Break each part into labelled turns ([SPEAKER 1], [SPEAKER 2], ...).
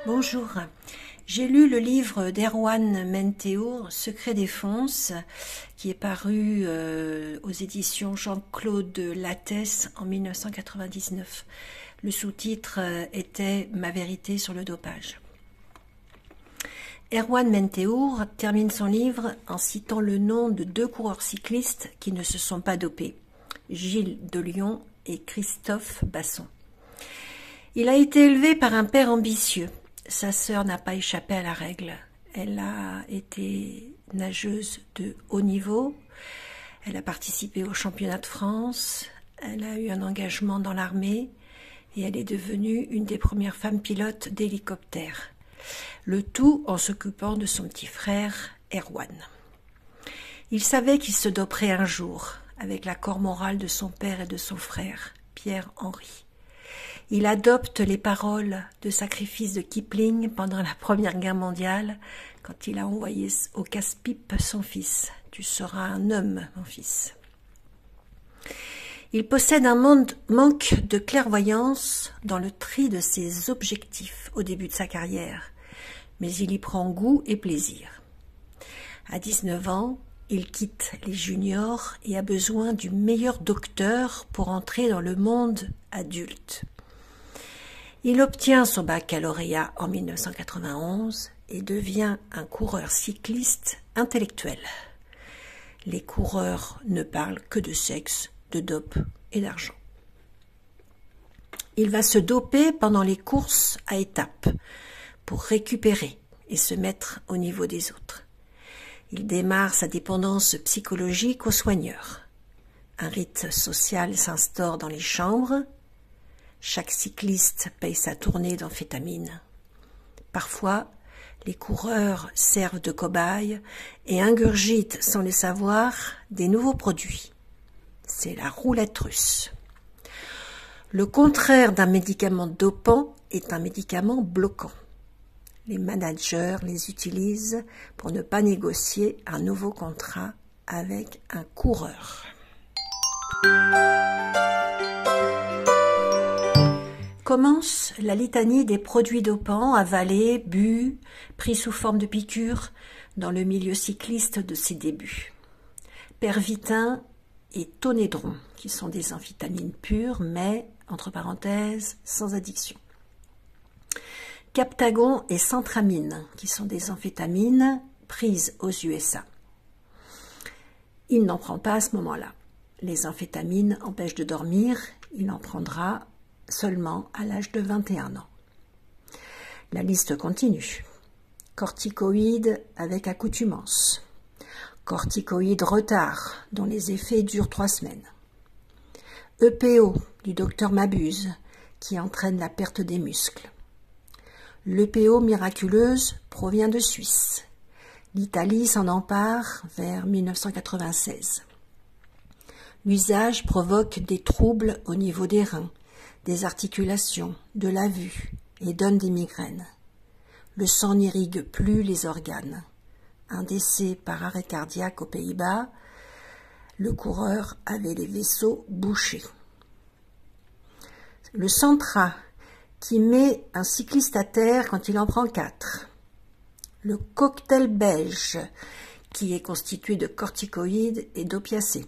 [SPEAKER 1] Bonjour, j'ai lu le livre d'Erwan Menteour, Secret des Fonces, qui est paru aux éditions Jean-Claude Lattès en 1999. Le sous-titre était « Ma vérité sur le dopage ». Erwan Menteour termine son livre en citant le nom de deux coureurs cyclistes qui ne se sont pas dopés, Gilles Delion et Christophe Basson. Il a été élevé par un père ambitieux. Sa sœur n'a pas échappé à la règle. Elle a été nageuse de haut niveau, elle a participé au championnat de France, elle a eu un engagement dans l'armée et elle est devenue une des premières femmes pilotes d'hélicoptère. Le tout en s'occupant de son petit frère, Erwan. Il savait qu'il se doperait un jour, avec l'accord moral de son père et de son frère, Pierre-Henri. Il adopte les paroles de sacrifice de Kipling pendant la Première Guerre mondiale, quand il a envoyé au casse-pipe son fils. « Tu seras un homme, mon fils ». Il possède un manque de clairvoyance dans le tri de ses objectifs au début de sa carrière, mais il y prend goût et plaisir. À 19 ans, il quitte les juniors et a besoin du meilleur docteur pour entrer dans le monde adulte. Il obtient son baccalauréat en 1991 et devient un coureur cycliste intellectuel. Les coureurs ne parlent que de sexe, de dope et d'argent. Il va se doper pendant les courses à étapes pour récupérer et se mettre au niveau des autres. Il démarre sa dépendance psychologique aux soigneurs. Un rite social s'instaure dans les chambres. Chaque cycliste paye sa tournée d'amphétamine. Parfois, les coureurs servent de cobayes et ingurgitent sans le savoir des nouveaux produits. C'est la roulette russe. Le contraire d'un médicament dopant est un médicament bloquant. Les managers les utilisent pour ne pas négocier un nouveau contrat avec un coureur. Commence la litanie des produits dopants avalés, bu, pris sous forme de piqûres dans le milieu cycliste de ses débuts. Pervitin et Tonédron, qui sont des amphétamines pures, mais, entre parenthèses, sans addiction. Captagon et Centramine, qui sont des amphétamines prises aux USA. Il n'en prend pas à ce moment-là. Les amphétamines empêchent de dormir, il en prendra seulement à l'âge de 21 ans. La liste continue. Corticoïdes avec accoutumance. Corticoïdes retard, dont les effets durent 3 semaines. EPO, du docteur Mabuse, qui entraîne la perte des muscles. L'EPO miraculeuse provient de Suisse. L'Italie s'en empare vers 1996. L'usage provoque des troubles au niveau des reins, des articulations, de la vue et donne des migraines. Le sang n'irrigue plus les organes. Un décès par arrêt cardiaque aux Pays-Bas, le coureur avait les vaisseaux bouchés. Le Centra, qui met un cycliste à terre quand il en prend 4. Le cocktail belge, qui est constitué de corticoïdes et d'opiacés.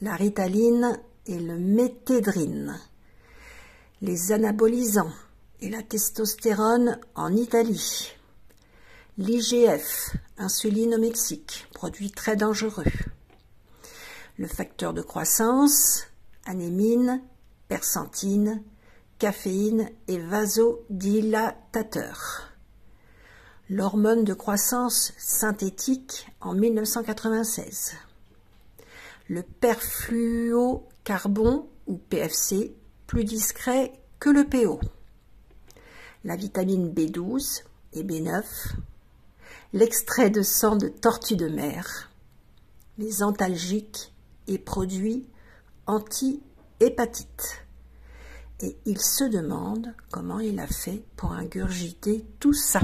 [SPEAKER 1] La ritaline et le méthédrine. Les anabolisants et la testostérone en Italie. L'IGF, insuline au Mexique, produit très dangereux. Le facteur de croissance, anémine, persantine, caféine et vasodilatateur. L'hormone de croissance synthétique en 1996. Le perfluocarbon ou PFC, plus discret que le PO. La vitamine B12 et B9. L'extrait de sang de tortue de mer. Les antalgiques et produits anti-hépatite. Et il se demande comment il a fait pour ingurgiter tout ça.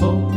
[SPEAKER 2] Oh